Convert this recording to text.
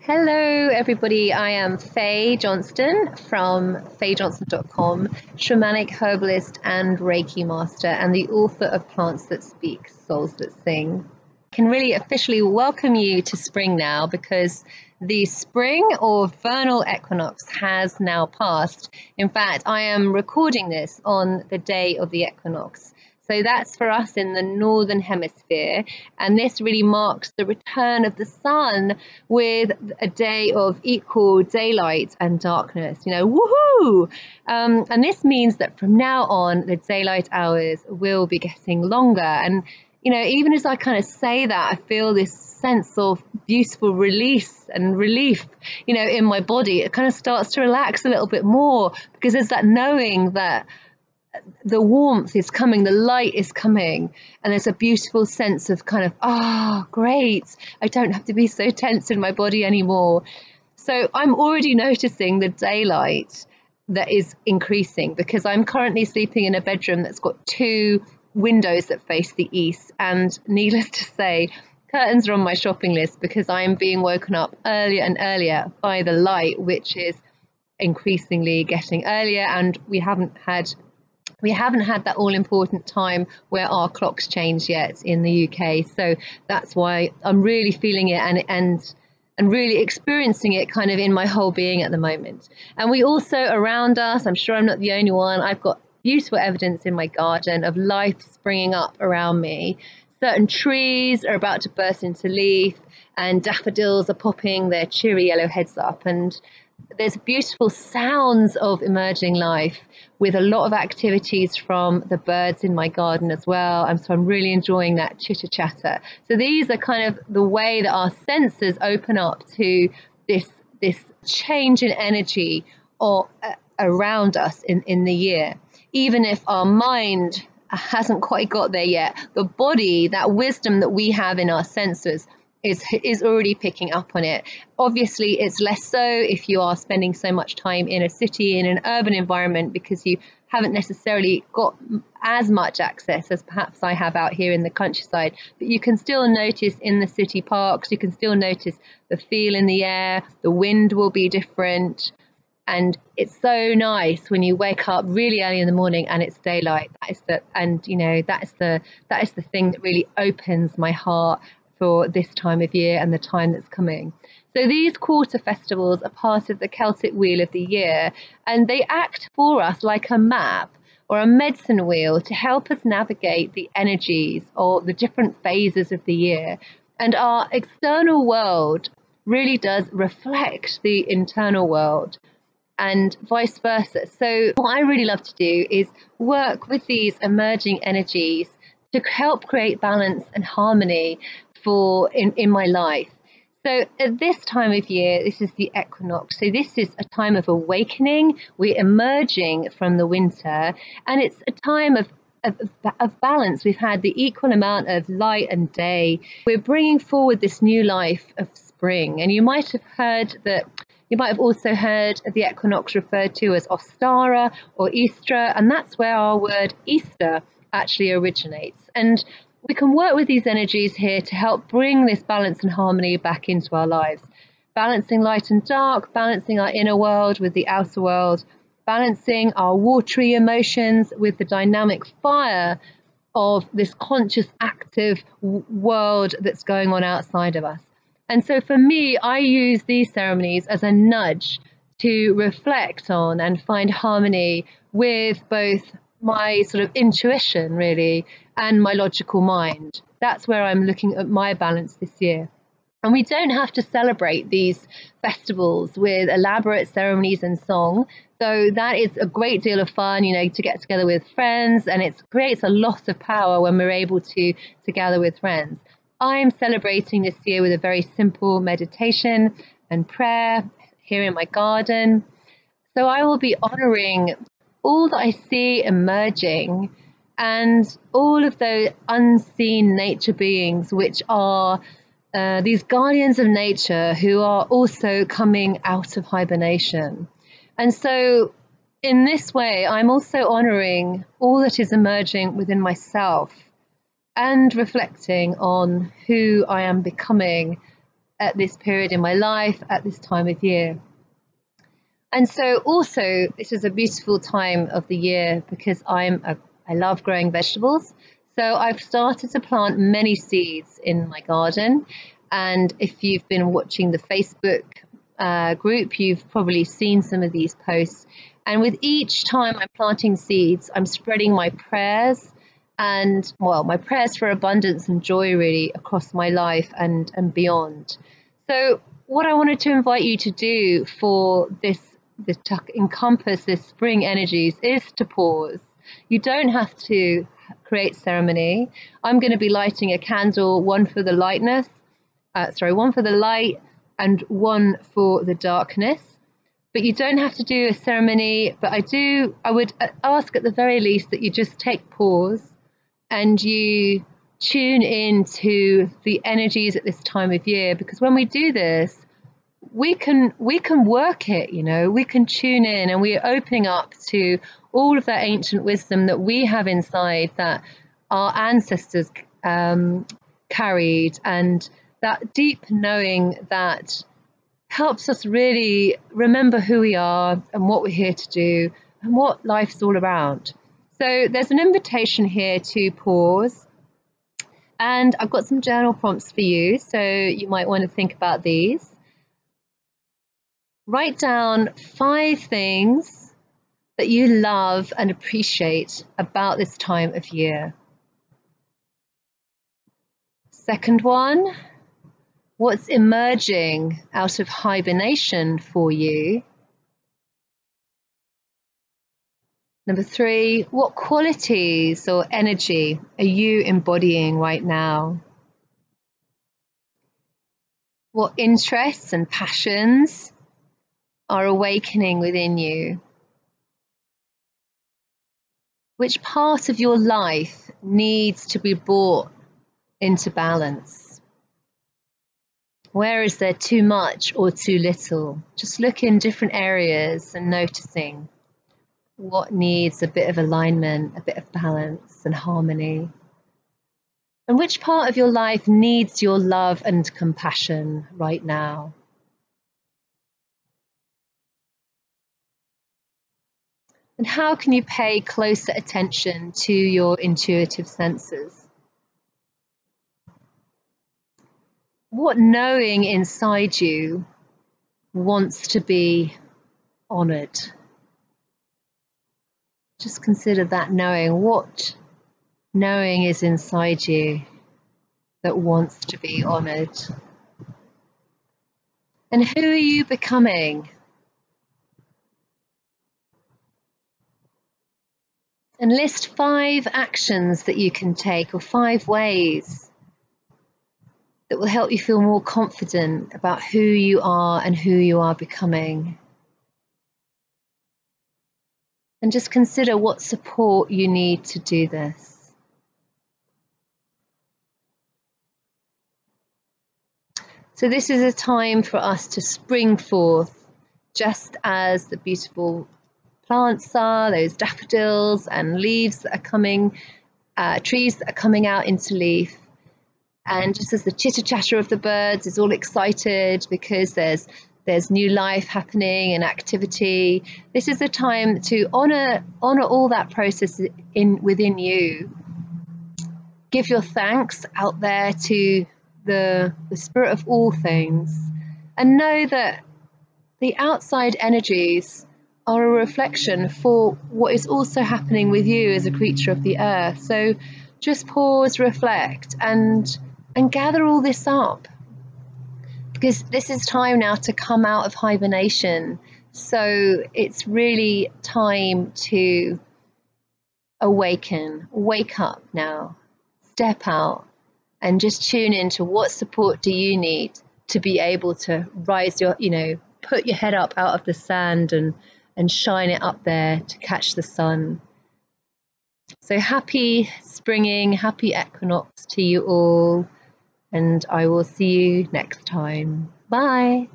Hello, everybody. I am Faye Johnston from fayejohnston.com, shamanic herbalist and Reiki master, and the author of Plants That Speak, Souls That Sing. I can really officially welcome you to spring now because the spring or vernal equinox has now passed. In fact, I am recording this on the day of the equinox. So that's for us in the northern hemisphere, and this really marks the return of the sun with a day of equal daylight and darkness, woohoo! And this means that from now on, the daylight hours will be getting longer. And, even as I kind of say that, I feel this sense of beautiful release and relief, in my body. It kind of starts to relax a little bit more because there's that knowing that the warmth is coming, the light is coming, and there's a beautiful sense of kind of, great, I don't have to be so tense in my body anymore. So I'm already noticing the daylight that is increasing because I'm currently sleeping in a bedroom that's got 2 windows that face the east, and needless to say, curtains are on my shopping list because I'm being woken up earlier and earlier by the light, which is increasingly getting earlier, and we haven't had that all-important time where our clocks change yet in the UK. So that's why I'm really feeling it and really experiencing it kind of in my whole being at the moment. And we also, around us, I'm sure I'm not the only one, I've got beautiful evidence in my garden of life springing up around me. Certain trees are about to burst into leaf, and daffodils are popping their cheery yellow heads up, and there's beautiful sounds of emerging life with a lot of activities from the birds in my garden as well. And so I'm really enjoying that chitter chatter. So these are kind of the way that our senses open up to this change in energy or around us in the year. Even if our mind hasn't quite got there yet, the body, that wisdom that we have in our senses, is already picking up on it. Obviously, it's less so if you are spending so much time in a city, in an urban environment, because you haven't necessarily got as much access as perhaps I have out here in the countryside. But you can still notice in the city parks, you can still notice the feel in the air, the wind will be different. And it's so nice when you wake up really early in the morning and it's daylight. That is the thing that really opens my heart for this time of year and the time that's coming. So these quarter festivals are part of the Celtic Wheel of the Year, and they act for us like a map or a medicine wheel to help us navigate the energies or the different phases of the year. And our external world really does reflect the internal world, and vice versa. So what I really love to do is work with these emerging energies to help create balance and harmony in my life. So at this time of year, this is the equinox. So this is a time of awakening. We're emerging from the winter, and it's a time of balance. We've had the equal amount of light and day. We're bringing forward this new life of spring. And you might have also heard the equinox referred to as Ostara or Easter, and that's where our word Easter actually originates. And we can work with these energies here to help bring this balance and harmony back into our lives. Balancing light and dark, balancing our inner world with the outer world, balancing our watery emotions with the dynamic fire of this conscious, active world that's going on outside of us. And so for me, I use these ceremonies as a nudge to reflect on and find harmony with both my sort of intuition, really, and my logical mind. That's where I'm looking at my balance this year. And we don't have to celebrate these festivals with elaborate ceremonies and song, though that is a great deal of fun, to get together with friends, and it creates a lot of power when we're able to gather with friends. I'm celebrating this year with a very simple meditation and prayer here in my garden. So I will be honoring all that I see emerging and all of those unseen nature beings, which are these guardians of nature who are also coming out of hibernation. And so in this way, I'm also honoring all that is emerging within myself and reflecting on who I am becoming at this period in my life, at this time of year. And so also this is a beautiful time of the year because I love growing vegetables. So I've started to plant many seeds in my garden. And if you've been watching the Facebook group, you've probably seen some of these posts. And with each time I'm planting seeds, I'm spreading my prayers and, well, my prayers for abundance and joy really across my life and beyond. So what I wanted to invite you to do for this to encompass this spring energies is to pause. You don't have to create ceremony. I'm going to be lighting a candle, one for the lightness, one for the light and one for the darkness. But you don't have to do a ceremony, but I would ask at the very least that you just take pause and you tune into the energies at this time of year, because when we do this, we can work it, you know, we can tune in and we're opening up to all of that ancient wisdom that we have inside that our ancestors carried, and that deep knowing that helps us really remember who we are and what we're here to do and what life's all about. So there's an invitation here to pause, and I've got some journal prompts for you, so you might want to think about these. Write down 5 things that you love and appreciate about this time of year. Second one, what's emerging out of hibernation for you? Number 3, what qualities or energy are you embodying right now? What interests and passions are awakening within you? Which part of your life needs to be brought into balance? Where is there too much or too little? Just look in different areas and noticing what needs a bit of alignment, a bit of balance and harmony. And which part of your life needs your love and compassion right now? And how can you pay closer attention to your intuitive senses? What knowing inside you wants to be honored? Just consider that knowing. What knowing is inside you that wants to be honored? And who are you becoming? And list 5 actions that you can take, or 5 ways that will help you feel more confident about who you are and who you are becoming. And just consider what support you need to do this. So this is a time for us to spring forth, just as the beautiful plants are, those daffodils and leaves that are coming, trees that are coming out into leaf. And just as the chitter chatter of the birds is all excited because there's new life happening and activity, this is a time to honor all that process within you. Give your thanks out there to the spirit of all things, and know that the outside energies are a reflection for what is also happening with you as a creature of the earth. So just pause, reflect, and gather all this up, because this is time now to come out of hibernation. So it's really time to awaken, wake up now, step out, and just tune into what support do you need to be able to rise your, put your head up out of the sand and shine it up there to catch the sun. So happy springing, happy equinox to you all, and I will see you next time. Bye.